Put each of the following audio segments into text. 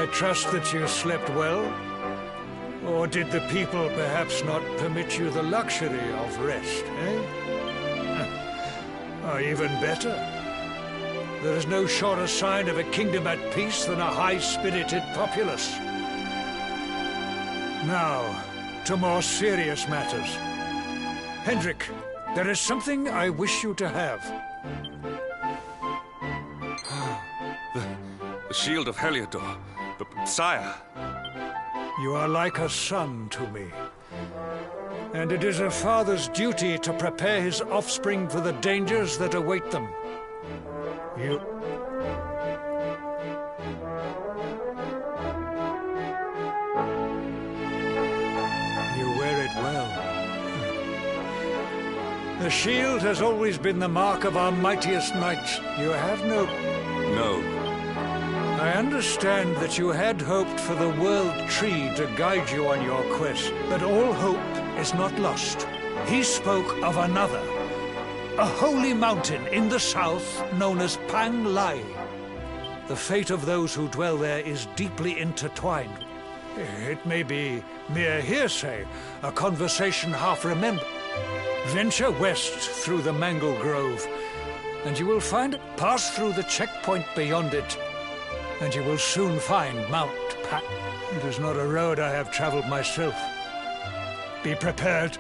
I trust that you slept well? Or did the people perhaps not permit you the luxury of rest, eh? Or even better, there is no surer sign of a kingdom at peace than a high-spirited populace. Now, to more serious matters. Hendrik, there is something I wish you to have. The shield of Heliodor. But, sire... You are like a son to me. And it is a father's duty to prepare his offspring for the dangers that await them. You wear it well. The shield has always been the mark of our mightiest knights. You have no... No. I understand that you had hoped for the World Tree to guide you on your quest, but all hope is not lost. He spoke of another, a holy mountain in the south known as Pang Lai. The fate of those who dwell there is deeply intertwined. It may be mere hearsay, a conversation half remembered. Venture west through the Mangle Grove, and you will find it. Pass through the checkpoint beyond it, and you will soon find Mount Pat. It is not a road I have traveled myself. Be prepared.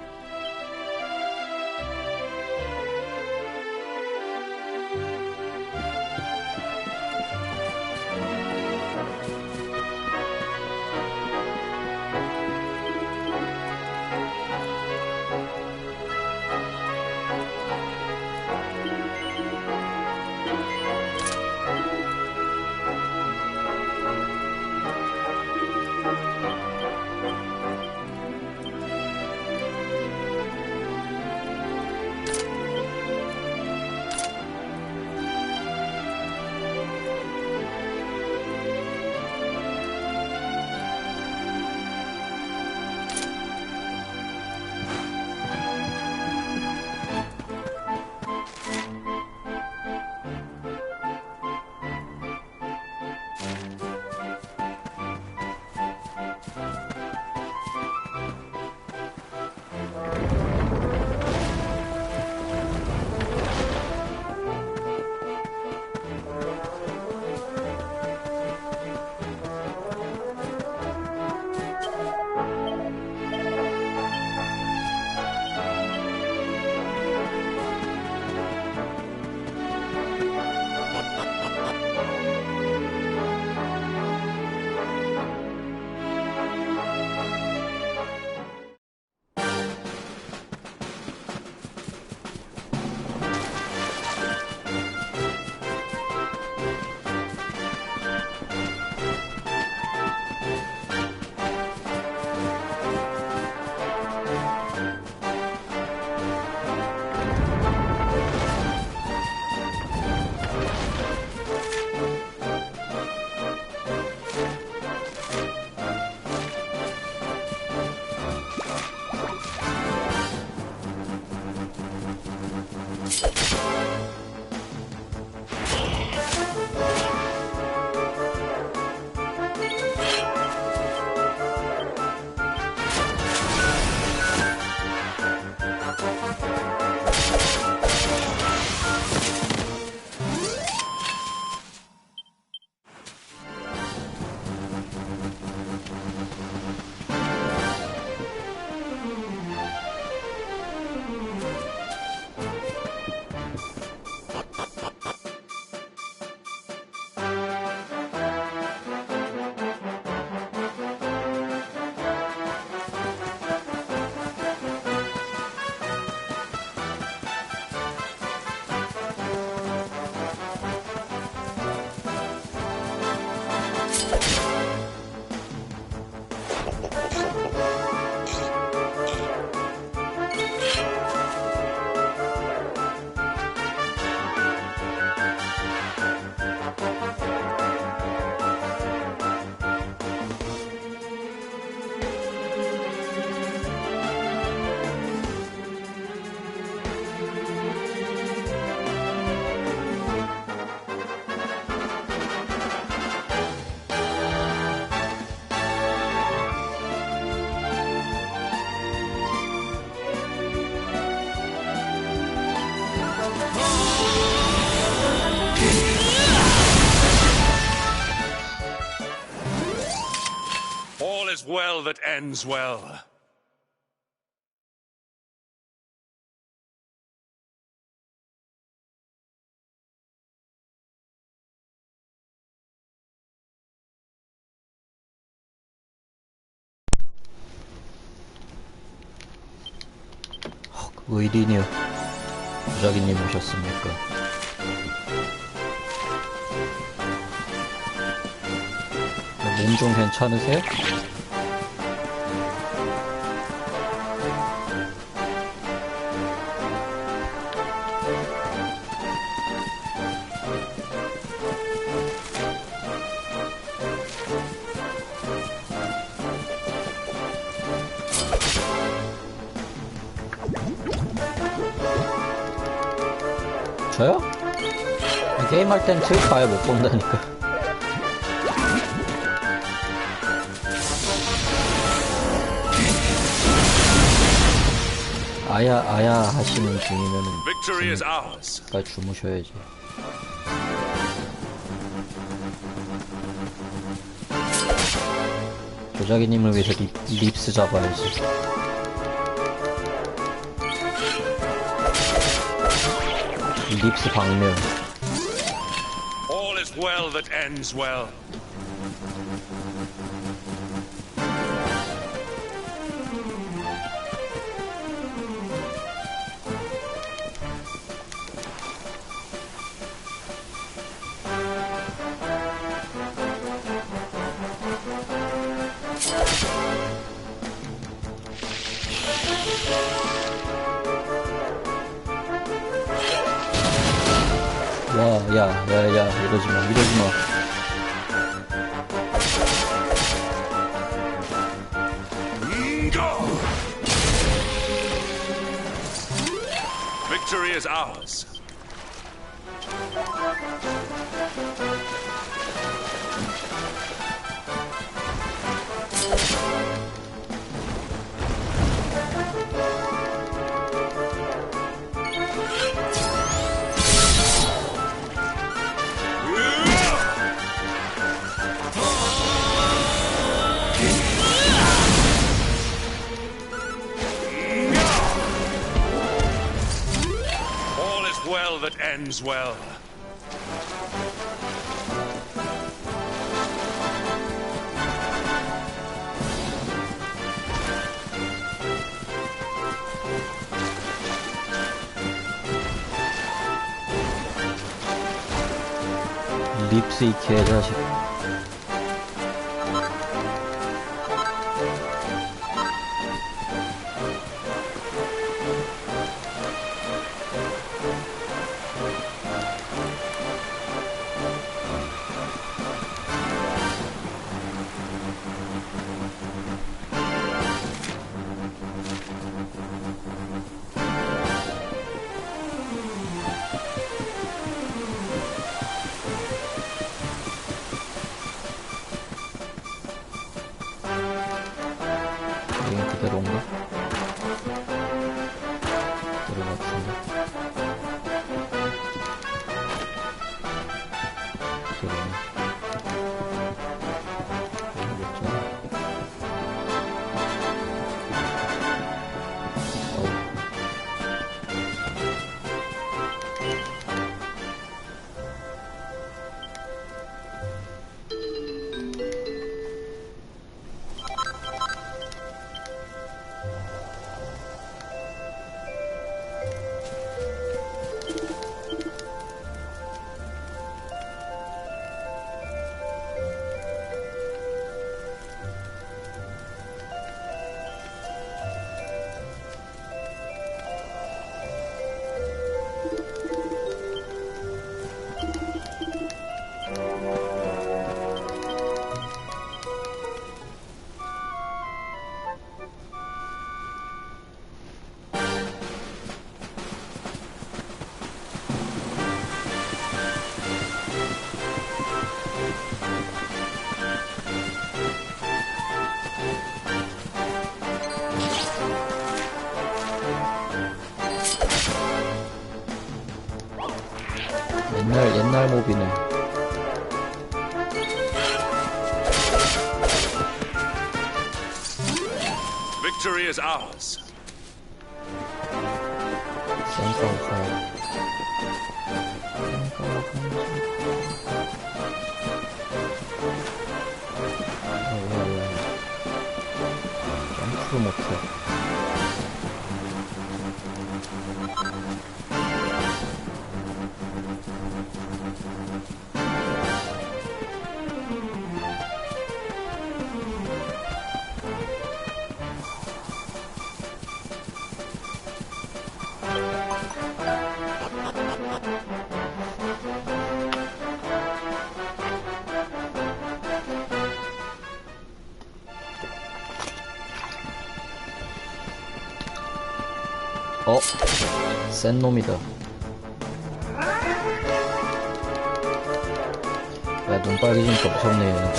All is well that ends well. 의리니요. 부자기님 오셨습니까? 몸 좀 괜찮으세요? 저요? 게임할 땐 트윗 봐야 못 본다니까. 아야 하시는 중이면은 빨리 주무셔야지. 조자기님을 위해서 립스 잡아야지. 립스 방면. All is well that ends well. 야, 이러지마. Victory is ours. That ends well. 립스 이 개자식. 옛날 몹이네. Victory is ours. 센서우사. 점프를 못해. 센 놈이다. 야, 눈 빨개지니까 무섭네, 얘네들.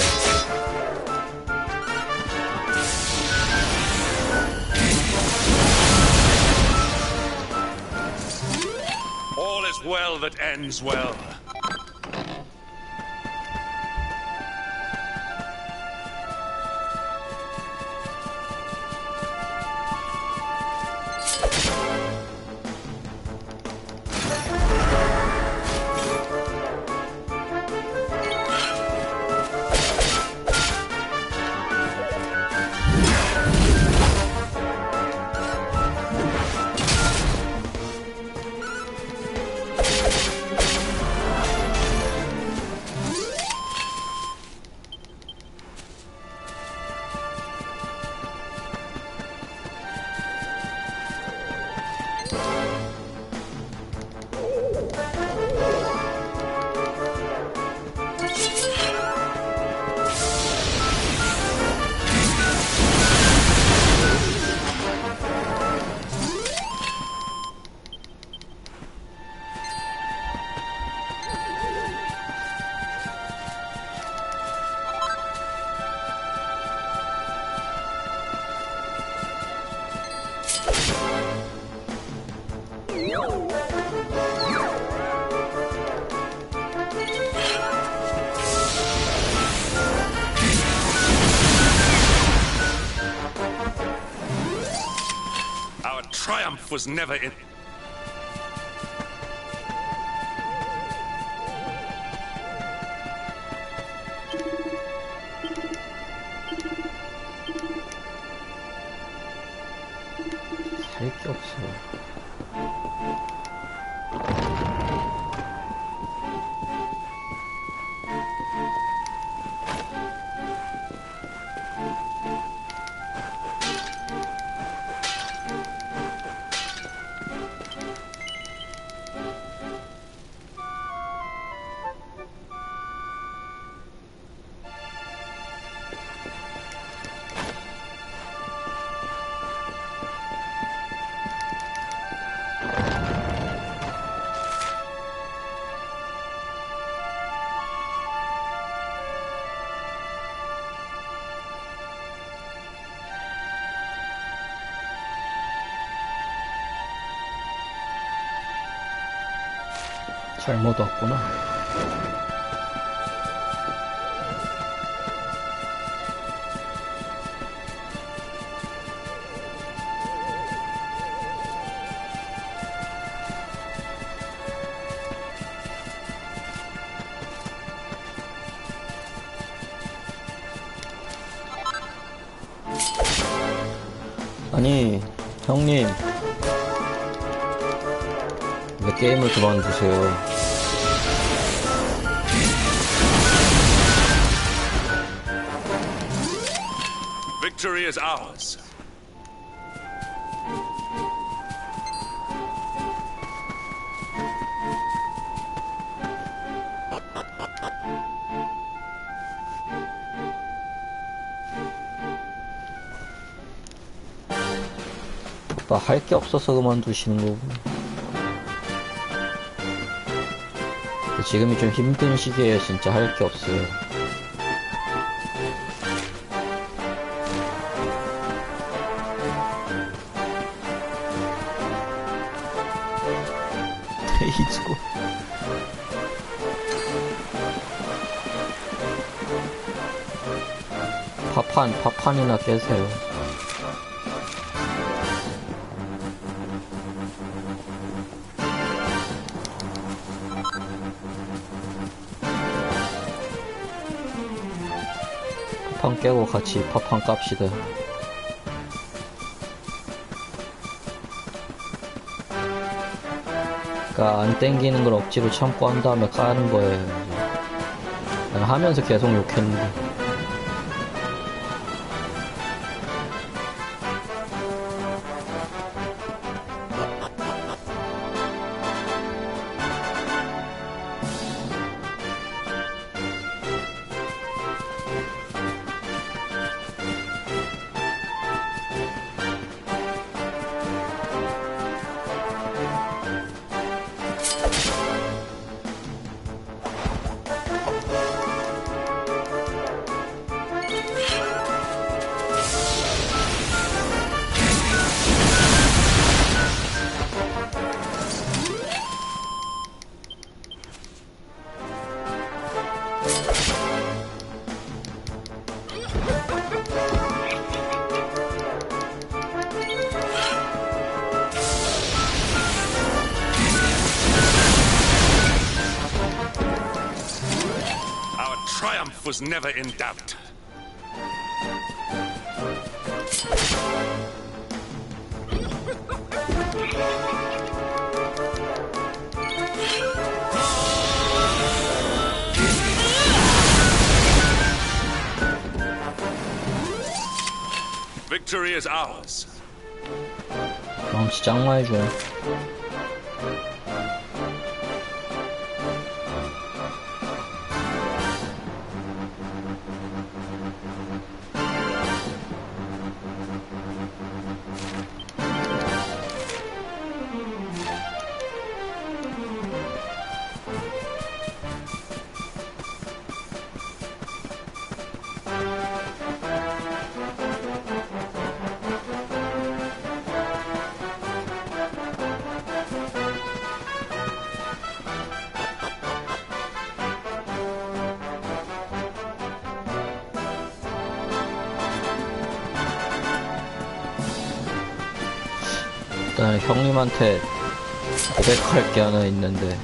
All is well that ends well. Our triumph was never in. 할 게 없어. 잘못 왔구나. 아니, 형님. 왜 게임을 그만두세요? Victory is ours. 오빠 할 게 없어서 그만두시는 거고. 지금이 좀 힘든 시기에 진짜 할 게 없어요. 데이즈고 밥판이나 깨세요. 밥판 깨고 같이 밥판 깝시다. 그니까 안 땡기는 걸 억지로 참고 한 다음에 까는 거예요. 난 하면서 계속 욕했는데. Triumph was never in doubt. Victory is ours. 망치 짱 많이 줘요. 일단 형님한테 고백할 게 하나 있는데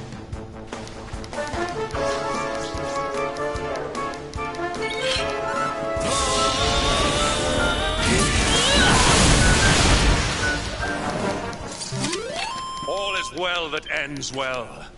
All is well that ends well.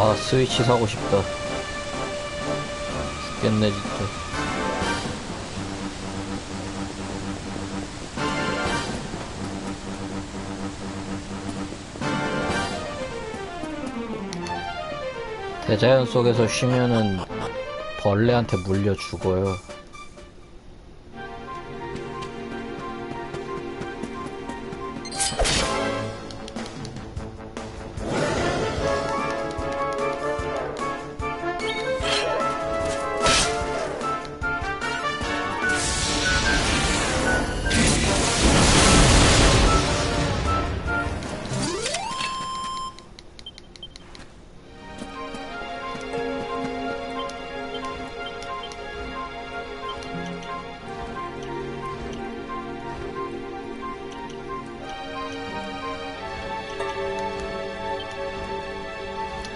아, 스위치 사고 싶다. 죽겠네, 진짜. 대자연 속에서 쉬면은 벌레한테 물려 죽어요.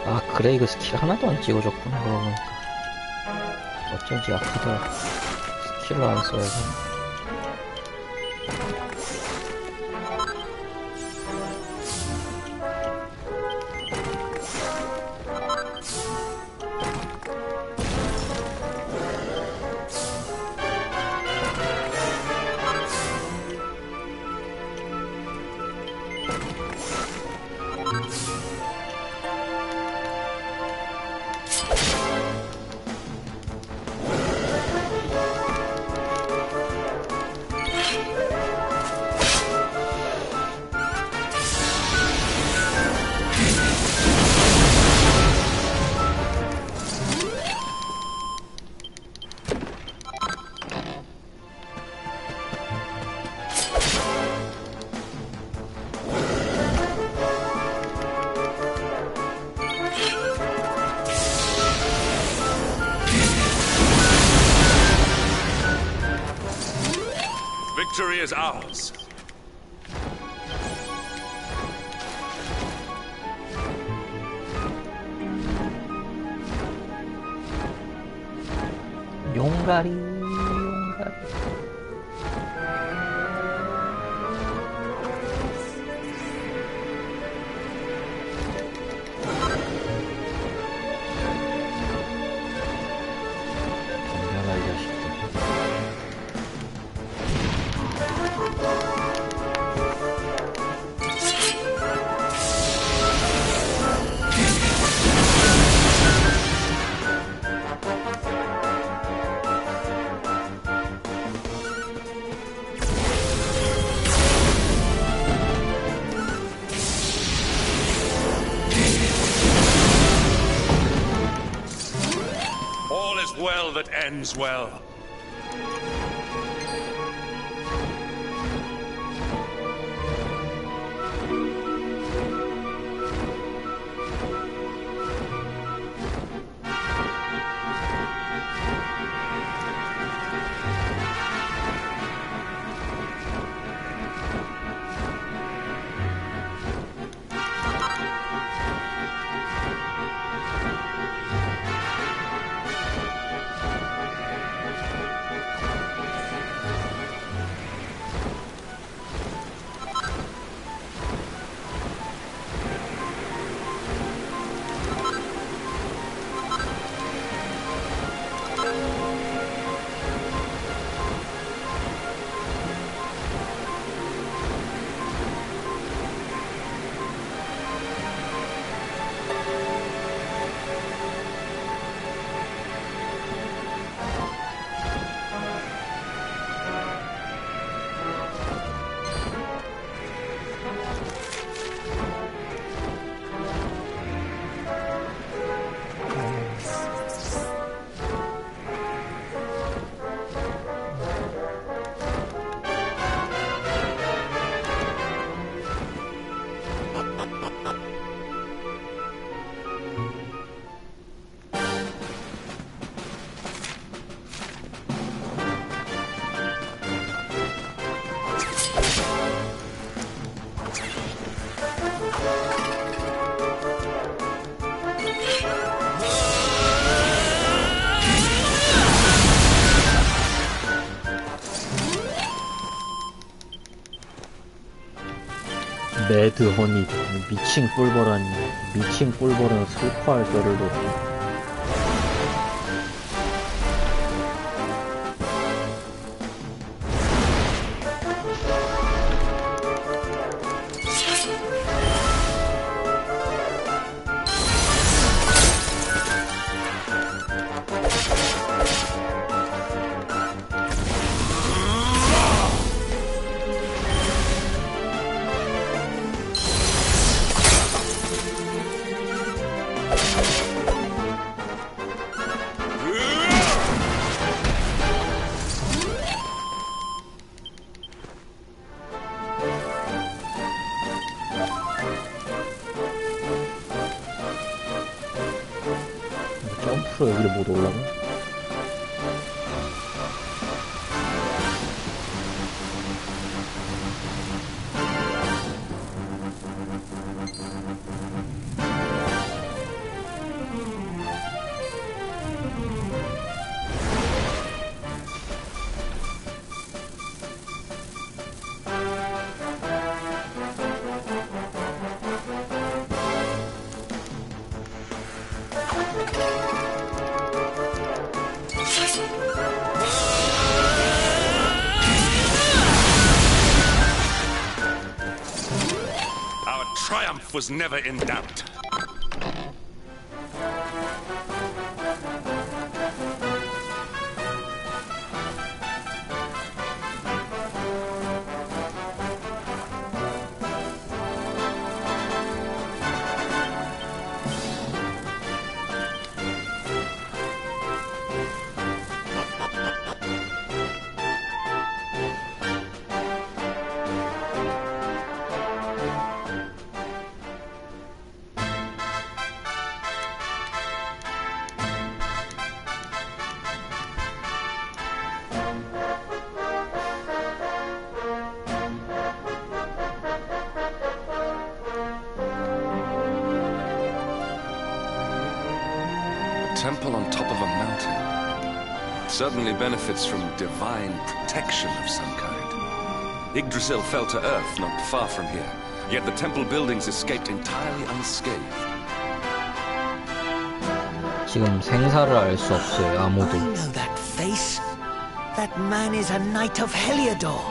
아, 그레이그 스킬 하나도 안 찍어줬구나, 그러고 보니까. 어쩐지 약하더라. 스킬을 안 써야지. Victory is ours. 용가리, 용가리. 덤벼라, 이 자식들. All is well that ends well. 매드 허니 미칭 꿀벌하니 미칭 꿀벌은 슬퍼할 겨를도 없고. 점프로 여기를 못 올라가? Triumph was never in doubt. Temple on top of a mountain certainly benefits from divine protection of some kind. Yggdrasil fell to earth not far from here, yet the temple buildings escaped entirely unscathed. 지금 생사를 알 수 없어요, 아무도. I know that face. That man is a knight of Heliodor.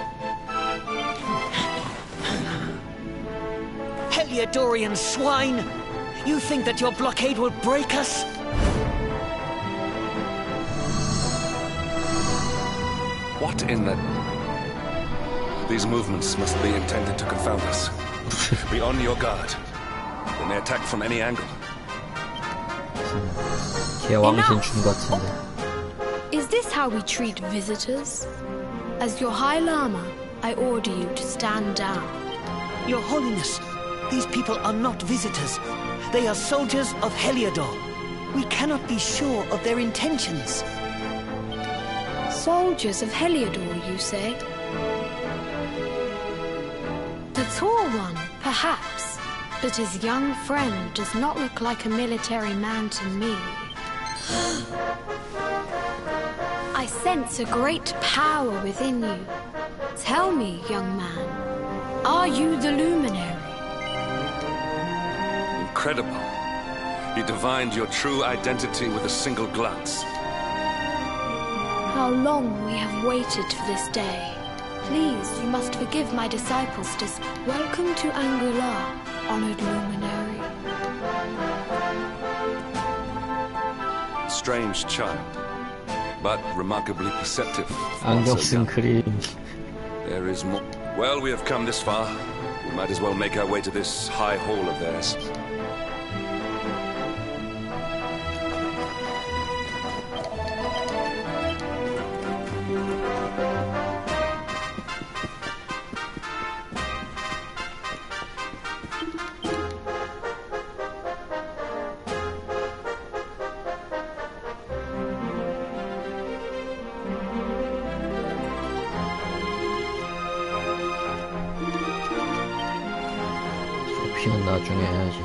Heliodorian swine! You think that your blockade will break us? What in the... These movements must be intended to confound us. Be on your guard. They may attack from any angle. 개왕신춤 같은데. Is this how we treat visitors? As your High Lama, I order you to stand down. Your Holiness, these people are not visitors. They are soldiers of Heliodor. We cannot be sure of their intentions. Soldiers of Heliodor, you say? The tall one, perhaps, but his young friend does not look like a military man to me. I sense a great power within you. Tell me, young man, are you the luminary? Incredible. You divined your true identity with a single glance. How long we have waited for this day. Please, you must forgive my disciples. Welcome to Angular, honored luminary. Strange child, but remarkably perceptive. 안경 쓴 그림. There is more. Well, we have come this far. We might as well make our way to this high hall of theirs. 피는 나중에 해야지.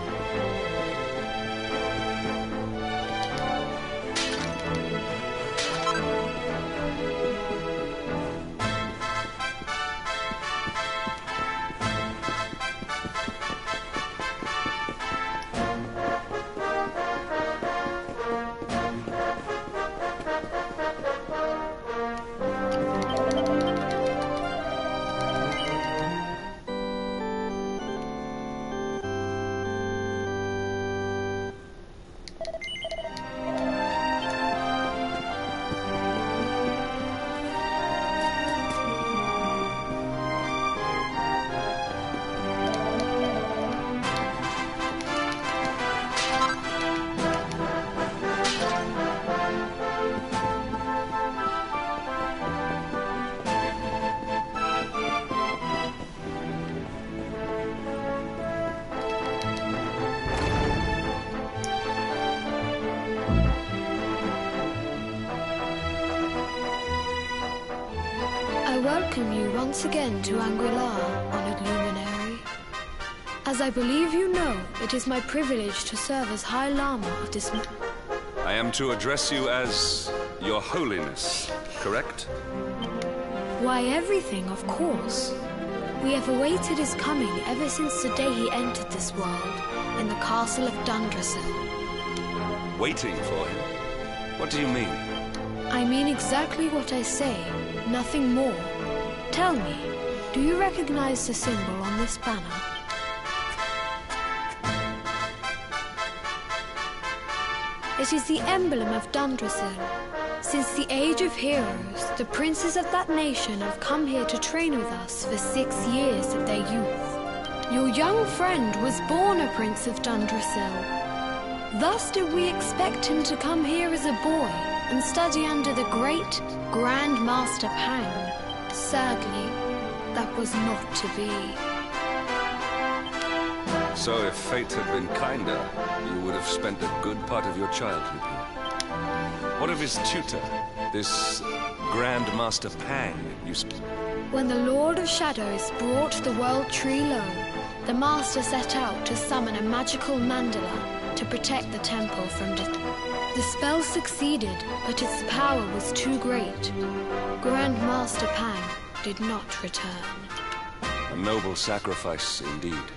I welcome you once again to Angular, honored luminary. As I believe you know, it is my privilege to serve as High Lama of this... I am to address you as Your Holiness, correct? Why, everything, of course. We have awaited his coming ever since the day he entered this world, in the castle of Dundrasil. Waiting for him? What do you mean? I mean exactly what I say, nothing more. Tell me, do you recognize the symbol on this banner? It is the emblem of Dundrasil. Since the age of heroes, the princes of that nation have come here to train with us for 6 years of their youth. Your young friend was born a prince of Dundrasil. Thus did we expect him to come here as a boy and study under the great Grand Master Pang. Sadly, that was not to be. So if fate had been kinder, you would have spent a good part of your childhood here. What of his tutor, this Grand Master Pang you When the Lord of Shadows brought the World Tree low, the Master set out to summon a magical mandala to protect the temple from death. The spell succeeded, but its power was too great. Grand Master Pang did not return. A noble sacrifice indeed.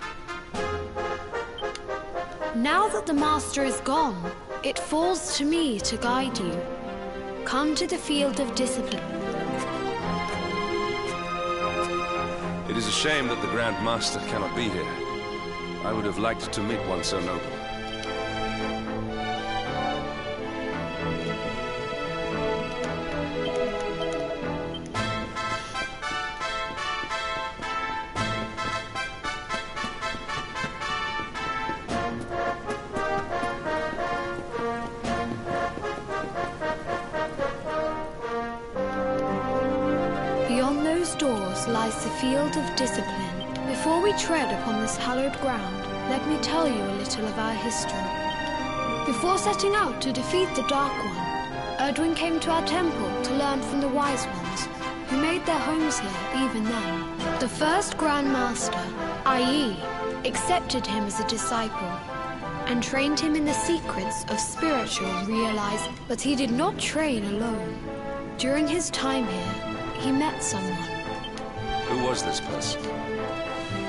Now that the Master is gone, it falls to me to guide you. Come to the field of discipline. It is a shame that the Grand Master cannot be here. I would have liked to meet one so noble. Beyond those doors lies the field of discipline. Before we tread upon this hallowed ground, let me tell you a little of our history. Before setting out to defeat the Dark One, Erdwin came to our temple to learn from the Wise Ones, who made their homes here even then. The first Grand Master, i.e., accepted him as a disciple and trained him in the secrets of spiritual realization. But he did not train alone. During his time here, he met someone. Who was this person?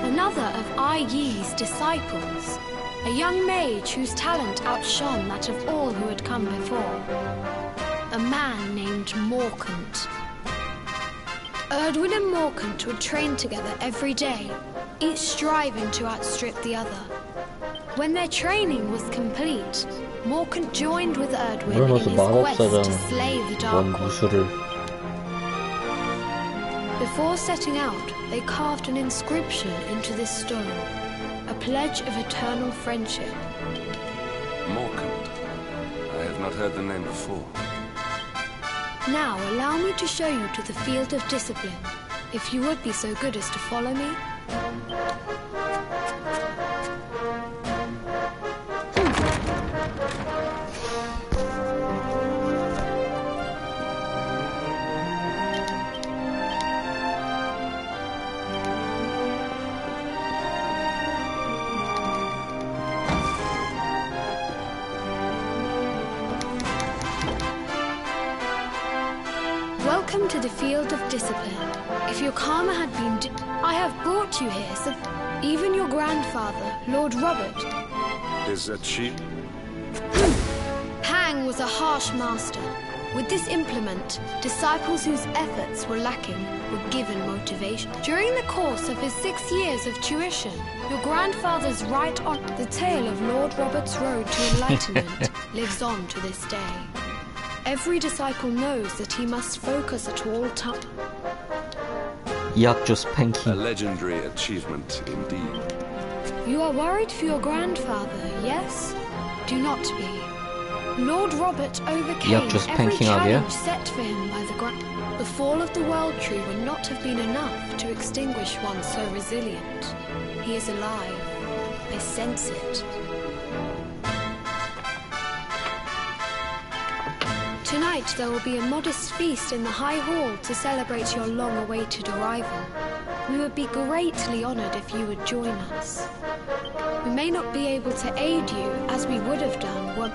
Another of Ai Yi's disciples. A young mage whose talent outshone that of all who had come before. A man named Morkant. Erdwin and Morkant would train together every day, each striving to outstrip the other. When their training was complete, Morkant joined with Erdwin in his quest to slay the Dark One. Before setting out, they carved an inscription into this stone, a pledge of eternal friendship. Morkant. I have not heard the name before. Now allow me to show you to the field of discipline, if you would be so good as to follow me. Welcome to the field of discipline. If your karma had been I have brought you here so even your grandfather, Lord Robert. Is that she? Pang was a harsh master. With this implement, disciples whose efforts were lacking were given motivation. During the course of his 6 years of tuition, your grandfather's right on the tale of Lord Robert's road to enlightenment lives on to this day. Every disciple knows that he must focus at all times. A legendary achievement indeed. You are worried for your grandfather, yes? Do not be. Lord Robert overcame every challenge set for him by the grand. The fall of the World Tree would not have been enough to extinguish one so resilient. He is alive. I sense it. Tonight Tonight there will be a modest feast in the High Hall to celebrate your long-awaited arrival. We would be greatly honored if you would join us. We may not be able to aid you as we would have done were...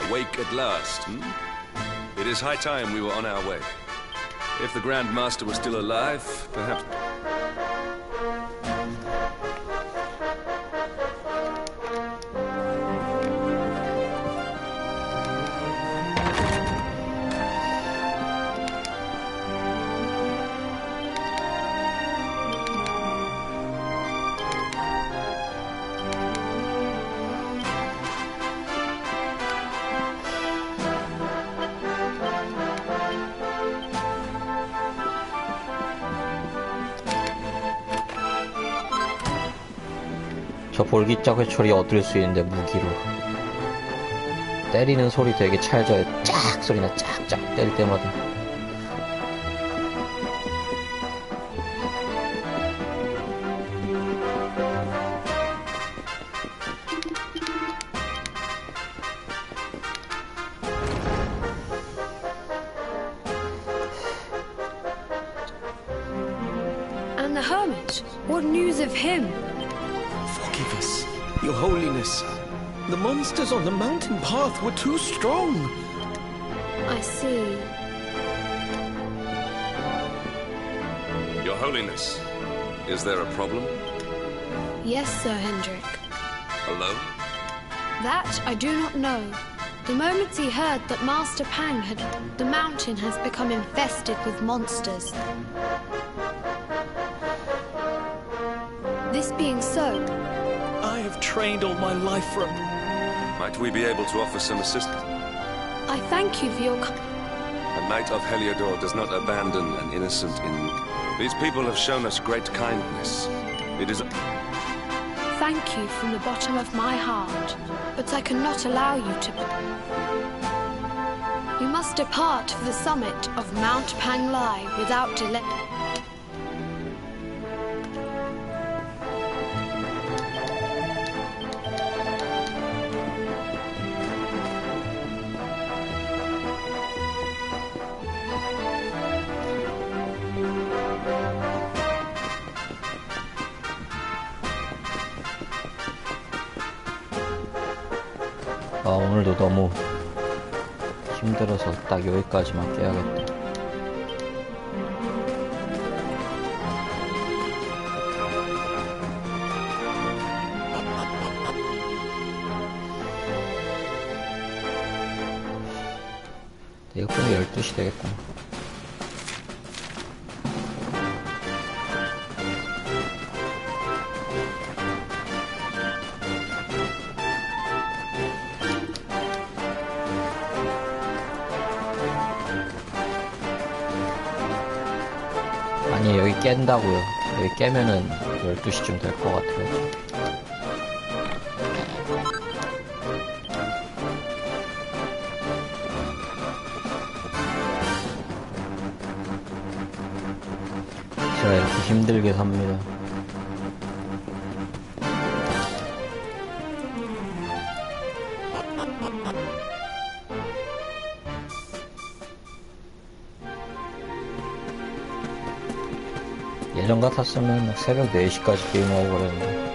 Awake at last, hmm? It is high time we were on our way. If the Grand Master was still alive, perhaps... 저 볼기짝 회초리 얻을 수 있는데 무기로 때리는 소리 되게 찰져요. 짝 소리나 짝짝 때릴 때마다. And the hermit? What news of him? Forgive us, Your Holiness. The monsters on the mountain path were too strong. I see. Your Holiness, is there a problem? Yes, Sir Hendrik. Alone? That I do not know. The moment he heard that Master Pang had... The mountain has become infested with monsters. This being so... I have trained all my life for it. Might we be able to offer some assistance? I thank you for your... A knight of Heliodor does not abandon an innocent in... These people have shown us great kindness. It is... Thank you from the bottom of my heart, but I cannot allow you to... You must depart for the summit of Mount Panglai without delay. 아, 오늘도 너무 힘들어서 딱 여기까지만 깨야겠다. 이거 끄면 12시 되겠구나. 아니, 여기 깬다고요. 여기 깨면은 12시쯤 될 것 같아요. 제가 이렇게 힘들게 삽니다. 예전 같았으면 새벽 4시까지 게임하고 그랬는데.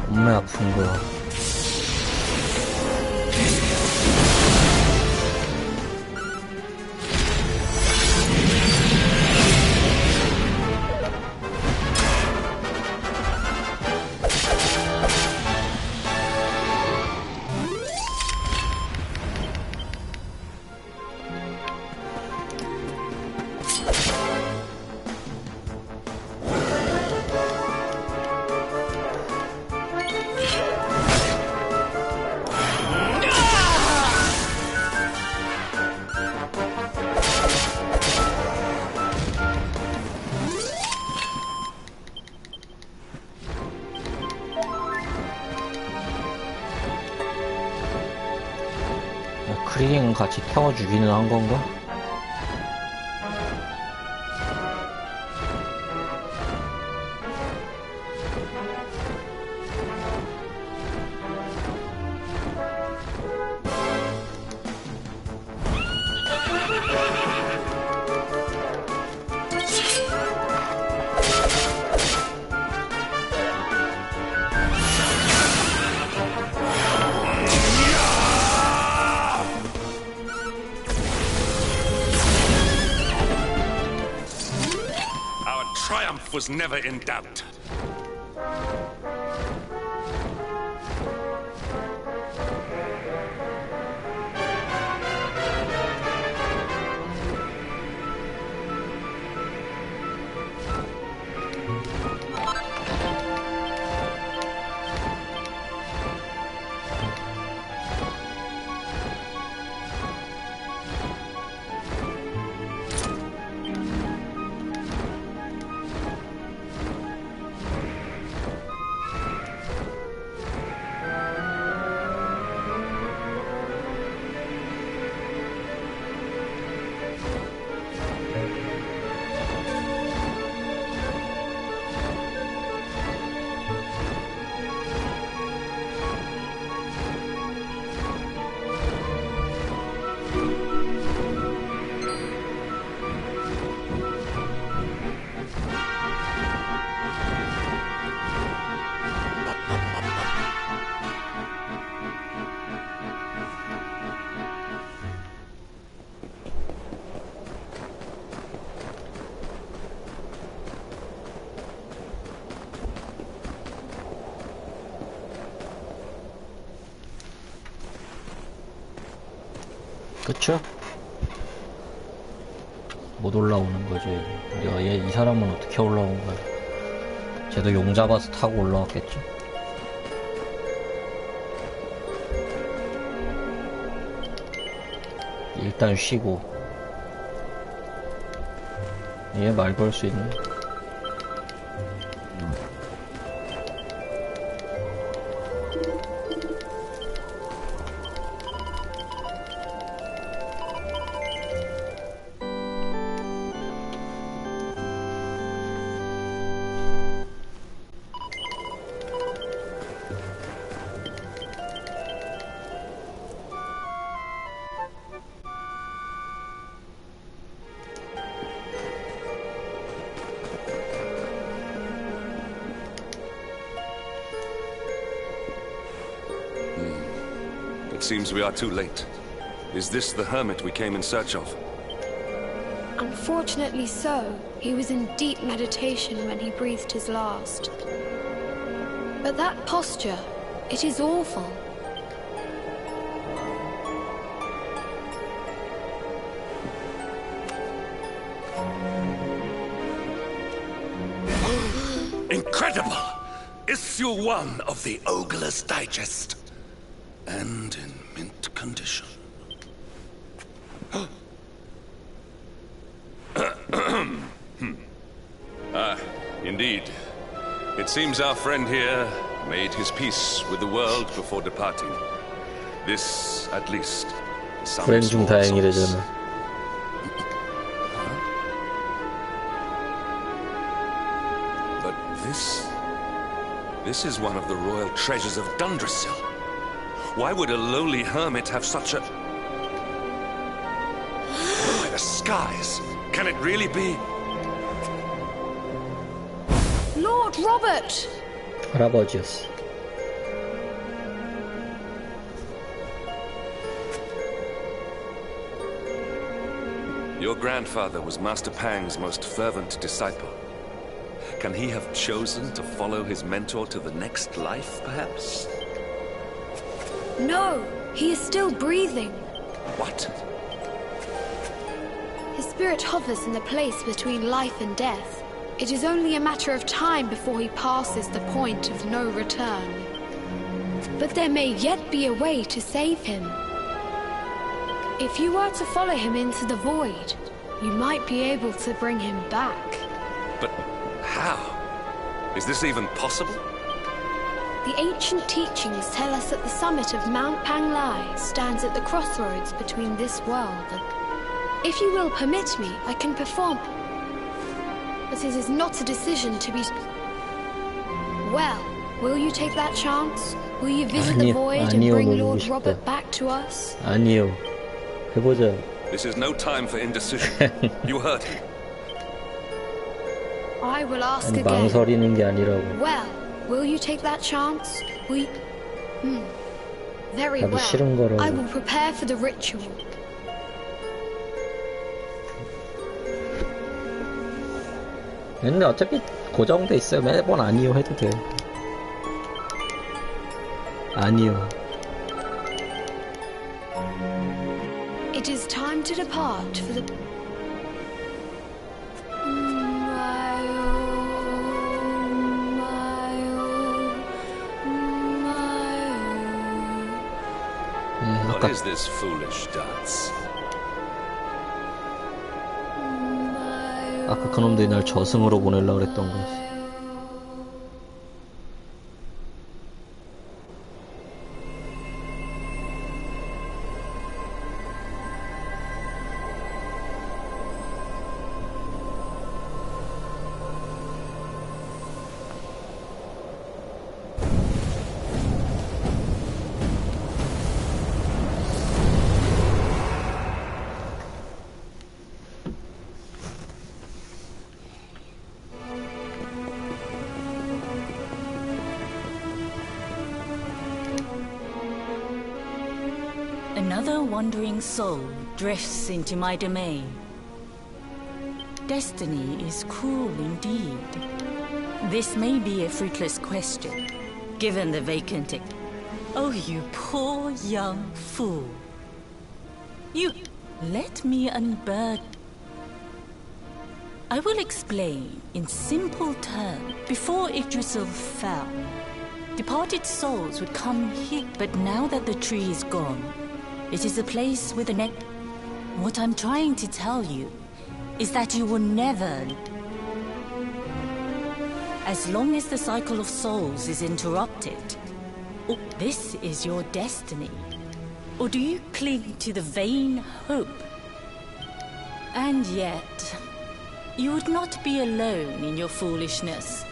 엄마 아픈 거야. 크리링은 같이 태워주기는 한 건가? Triumph was never in doubt. 그쵸? 못 올라오는 거죠. 이제. 이 사람은 어떻게 올라온 거야? 쟤도 용 잡아서 타고 올라왔겠죠? 일단 쉬고. 얘 말 걸 수 있네. It seems we are too late. Is this the hermit we came in search of? Unfortunately so. He was in deep meditation when he breathed his last. But that posture, it is awful. Incredible! Issue 1 of the Ogler's Digest. And in mint condition. Indeed. It seems our friend here made his peace with the world before departing. This, at least, is some 불행 중 small 다행이래잖아. solace. But this is one of the royal treasures of Dundrasil. Why would a lowly hermit have such a... By the skies! Can it really be? Lord Robert! 할아버지였어. Your grandfather was Master Pang's most fervent disciple. Can he have chosen to follow his mentor to the next life, perhaps? No, he is still breathing. What? His spirit hovers in the place between life and death. It is only a matter of time before he passes the point of no return. But there may yet be a way to save him. If you were to follow him into the void, you might be able to bring him back. But how? Is this even possible? The ancient teachings tell us that the summit of Mount Panglai stands at the crossroads between this world and... If you will permit me, I can perform. But it is not a decision to be... Well, will you take that chance? Will you visit the void and bring Lord Robert back to us? 아니요. 해보자. This is no time for indecision. You heard him. I will ask 아니, again. 망설이는 게 아니라고. Well, will you take that chance? Will you... Very 나도 싫은 well. 거라고. I will prepare for the ritual. 근데 어차피 고정돼 있어요. 매번 아니요 해도 돼. 아니요. It is time to depart for the... What is this foolish dance? 아까 그놈들이 날 저승으로 보내려고 그랬던 거지. Another wandering soul drifts into my domain. Destiny is cruel indeed. This may be a fruitless question, given the vacant... Oh, you poor young fool. You... Let me unburden... I will explain in simple terms. Before Yggdrasil fell, departed souls would come here. But now that the tree is gone, it is a place with a net. What I'm trying to tell you is that you will never... As long as the cycle of souls is interrupted, this is your destiny. Or do you cling to the vain hope? And yet, you would not be alone in your foolishness.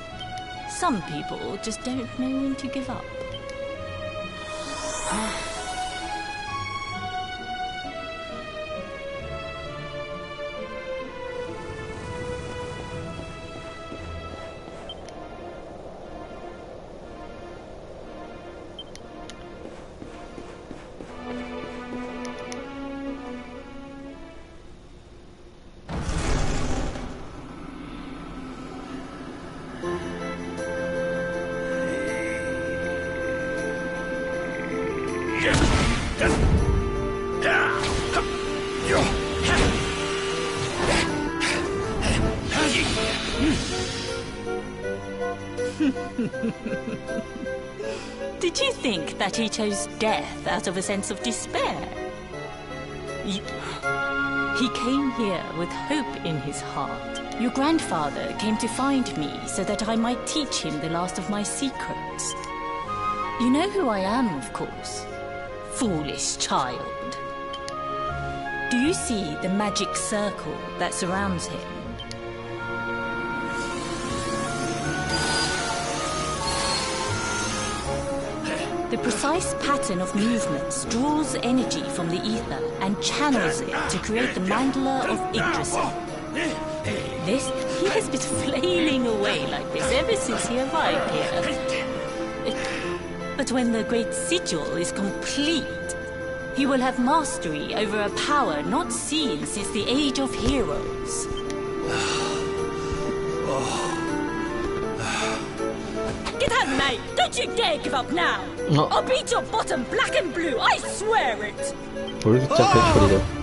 Some people just don't know when to give up. Did you think that he chose death out of a sense of despair? He came here with hope in his heart. Your grandfather came to find me so that I might teach him the last of my secrets. You know who I am, of course. Foolish child. Do you see the magic circle that surrounds him? The precise pattern of movements draws energy from the ether and channels it to create the mandala of Yggdrasil. He has been flailing away like this ever since he arrived here. But when the great sigil is complete, he will have mastery over a power not seen since the Age of Heroes. Get out, mate! Don't you dare give up now! No. I'll beat your bottom black and blue, I swear it! 돌기짝 배출이래.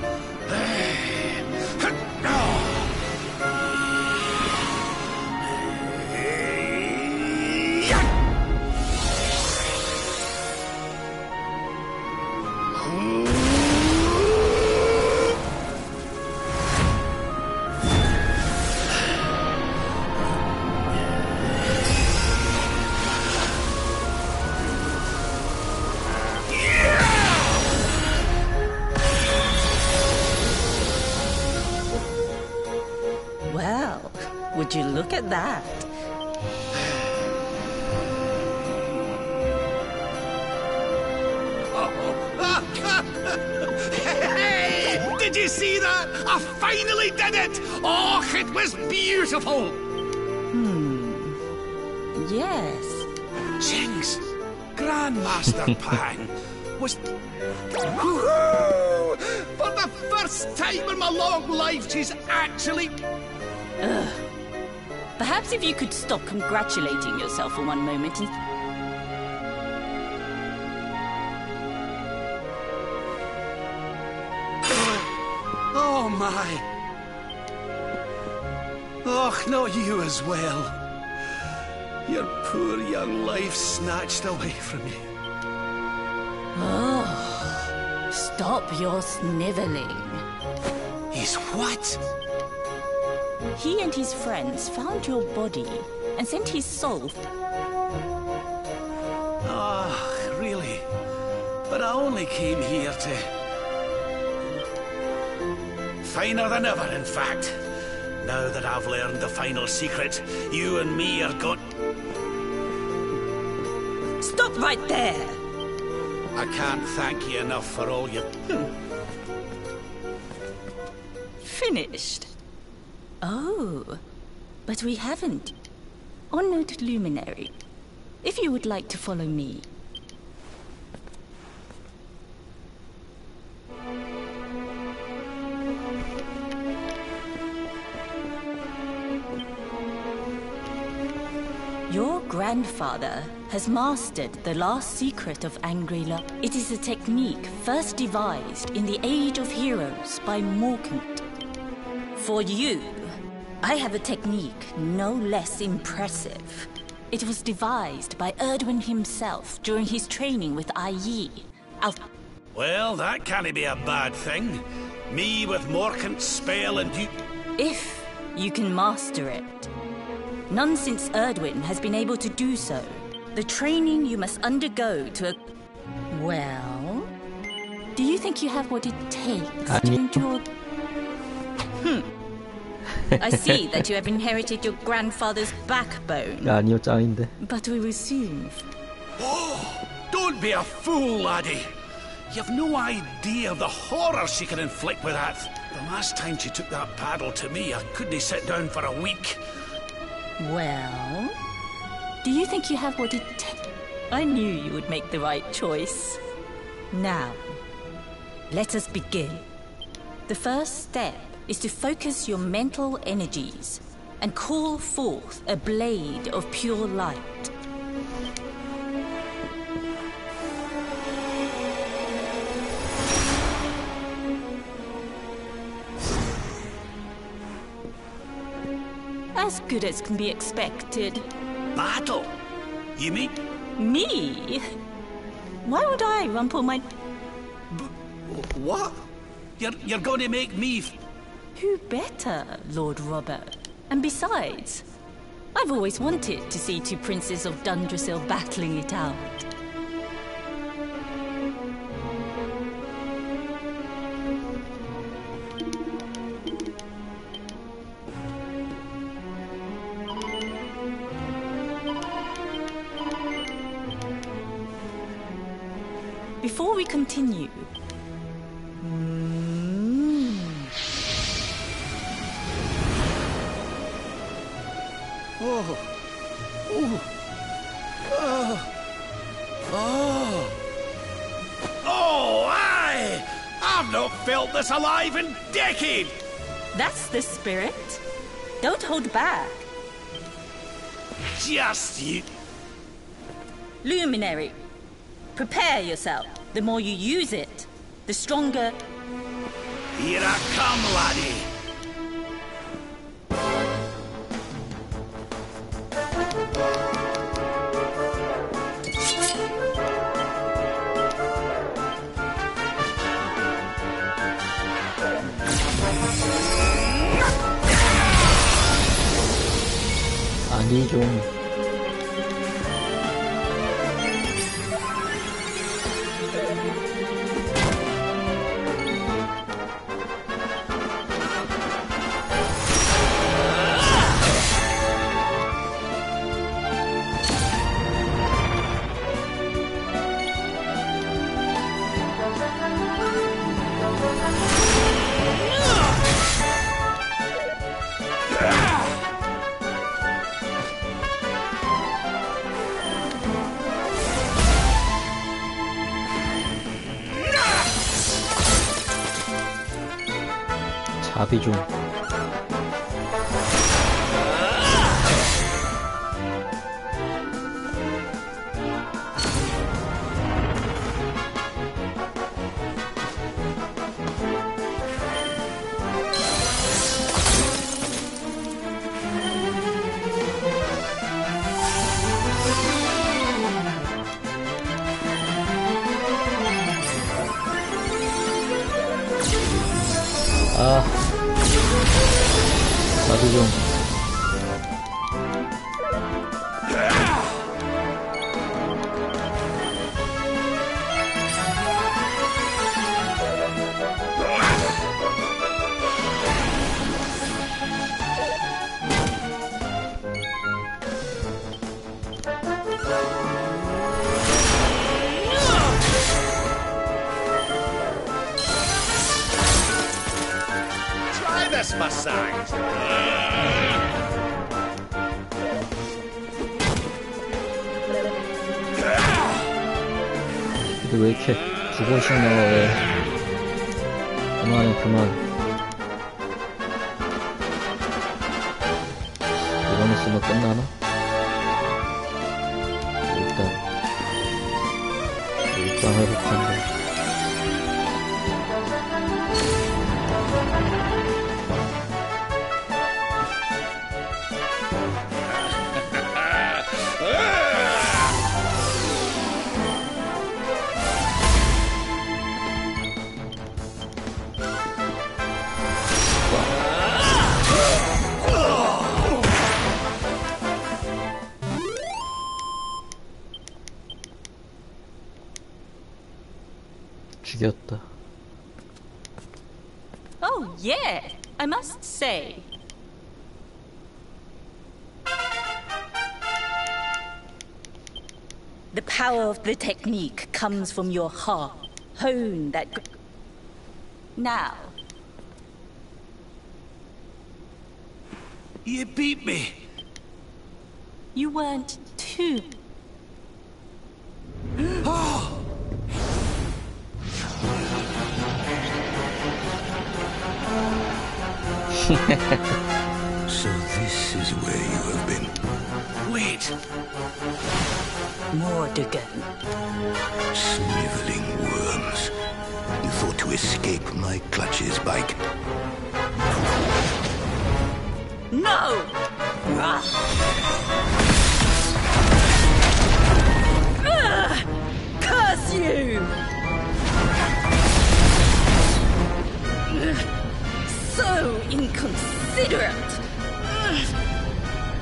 Would you look at that? Hey! Did you see that? I finally did it! Oh, it was beautiful! Yes. Jinx! Grandmaster Pang was... Woohoo! For the first time in my long life, she's actually... Perhaps if you could stop congratulating yourself for one moment and... Oh, my. Oh, not you as well. Your poor young life snatched away from you. Oh, stop your sniveling. He's what? He and his friends found your body and sent his soul. Ah, really? But I only came here to... Finer than ever, in fact. Now that I've learned the final secret, you and me are going... Stop right there! I can't thank you enough for all you... Finished. Oh, but we haven't. Honored Luminary, if you would like to follow me. Your grandfather has mastered the last secret of Angry Love. It is a technique first devised in the Age of Heroes by Morkant. For you, I have a technique no less impressive. It was devised by Erdwin himself during his training with IE. Well, that can't be a bad thing. Me with Morkant's spell and you... If you can master it. None since Erdwin has been able to do so. The training you must undergo to... Well... Do you think you have what it takes to endure... I see that you have inherited your grandfather's backbone. 아니요, 짱인데. But we will soon... Oh, don't be a fool, laddie. You've no idea of the horror she can inflict with that. The last time she took that paddle to me, I couldn't sit down for a week. Well... Do you think you have what it takes? I knew you would make the right choice. Now, let us begin. The first step is to focus your mental energies and call forth a blade of pure light. As good as can be expected. Battle? You mean... Me? Why would I rumple my... What? You're going to make me... Who better, Lord Robert? And besides, I've always wanted to see two princes of Dundrasil battling it out. Before we continue... Oh. Oh. Oh. Oh. Oh, aye! I've not felt this alive in decades! That's the spirit. Don't hold back. Just you... Luminary, prepare yourself. The more you use it, the stronger... Here I come, laddie! 아니 좀 자비 중. 아, 나도 좀. This massage. 근데 왜 이렇게 두 번씩 나와, 왜. 그만해, 그만. 이번 했으면 끝나나? 일단 회복한다. 죽였다. Oh, yeah, I must say. The power of the technique comes from your heart. Hone that. Now. You beat me. You weren't too. So this is where you have been. Wait. More to go. Sniveling worms. You thought to escape my clutches by... No! Curse you! So inconsiderate.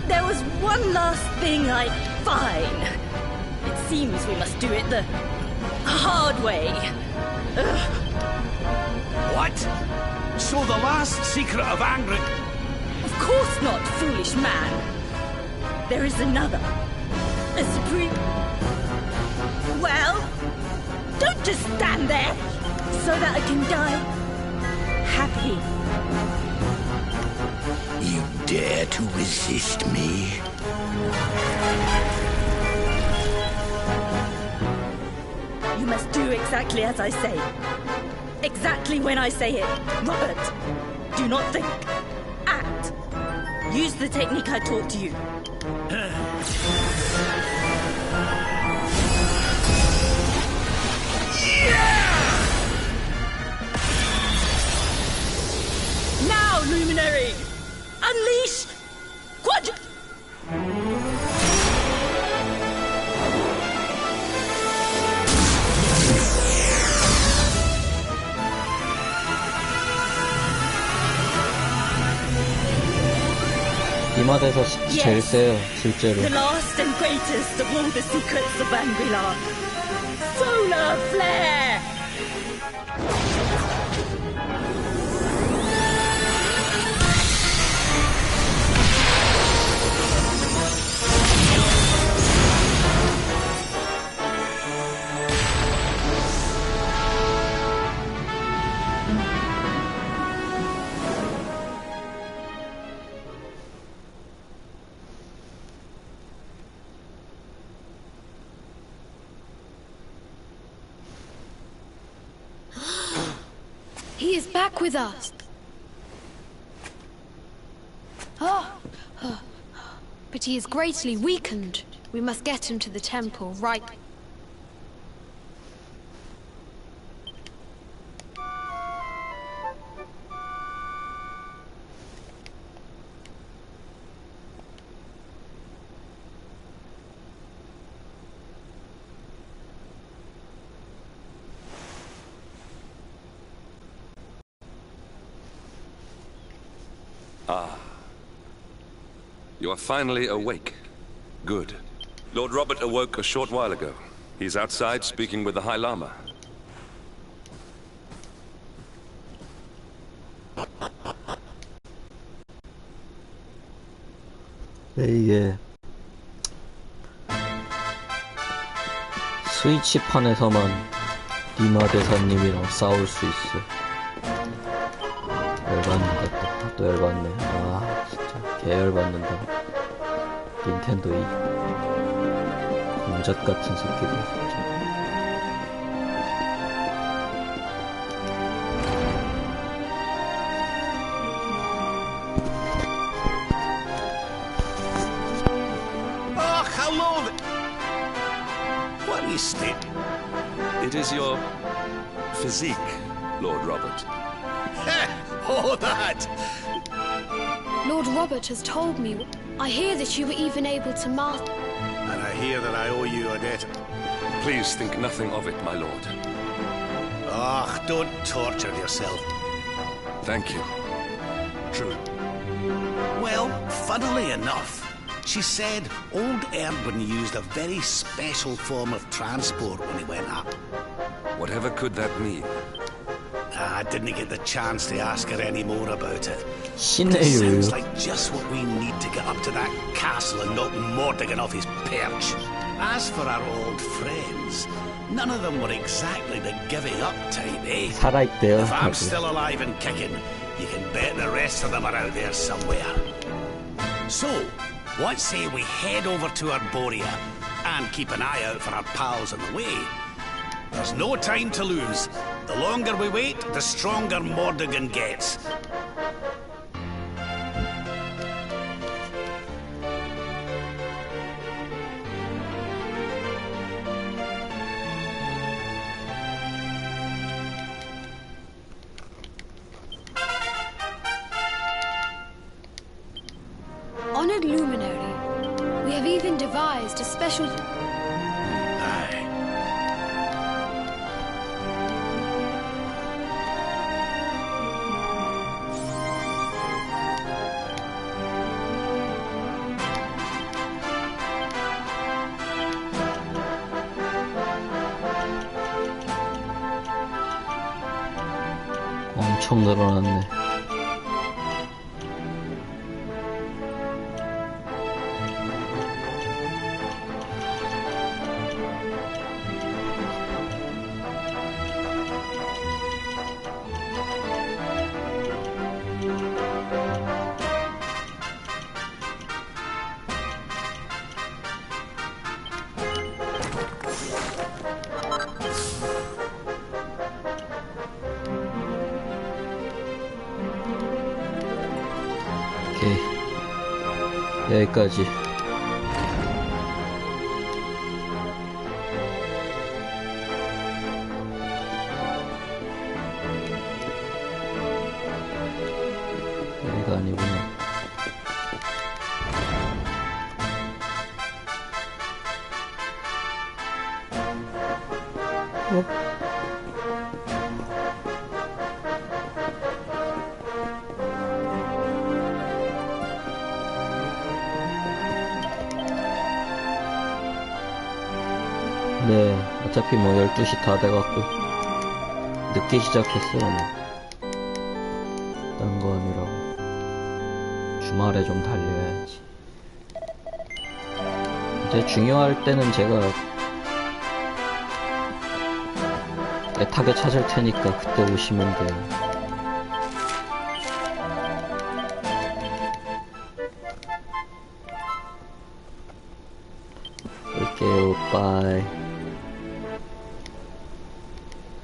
There was one last thing Fine. It seems we must do it the hard way. What? So the last secret of Angric... Of course not, foolish man. There is another. A supreme... Well, don't just stand there so that I can die happy. You dare to resist me? You must do exactly as I say. Exactly when I say it. Robert, do not think. Act. Use the technique I taught you. Now, Luminary! Unleash... 이마대에서 제일 세요, 실제로. The last and greatest of all the secrets of Angri-La. Solar Flare! He is back with us. But he is greatly weakened. We must get him to the temple right. You are finally awake. Good. Lord Robert awoke a short while ago. He's outside speaking with the High Lama. 이게 스위치판에서만 니마 대사님이랑 싸울 수 있어. 열받는다. 또 열받네. 아 진짜 개열받는다. 닌텐도 이 공작 같은 새끼들 진짜. Oh, hello! What are you stating? It is your physique, Lord Robert. Oh, that! Lord Robert has told me. I hear that you were even able to master. And I hear that I owe you a debt. Please think nothing of it, my lord. Ah, don't torture yourself. Thank you. True. Well, funnily enough, she said old Erdwin used a very special form of transport when he went up. Whatever could that mean? I didn't get the chance to ask her any more about it. 신의 It 요요. sounds like just what we need to get up to that castle and knock Mordigan off his perch. As for our old friends, none of them were exactly the giving up type, eh? 살아있대요. If I'm 다들. still alive and kicking, you can bet the rest of them are out there somewhere. So, what say we head over to Arborea and keep an eye out for our pals on the way? There's no time to lose. The longer we wait, the stronger Mordigan gets. Honored luminary, we have even devised a special. Aye. 엄청 늘어났네. 오케이. 여기까지. 여기가 아니구나. 네, 어차피 뭐 12시 다 돼갖고 늦게 시작했어요. 뭐. 딴 거 아니라고. 주말에 좀 달려야지. 이제 중요할 때는 제가 애타게 찾을 테니까 그때 오시면 돼요. 볼게요. 빠이.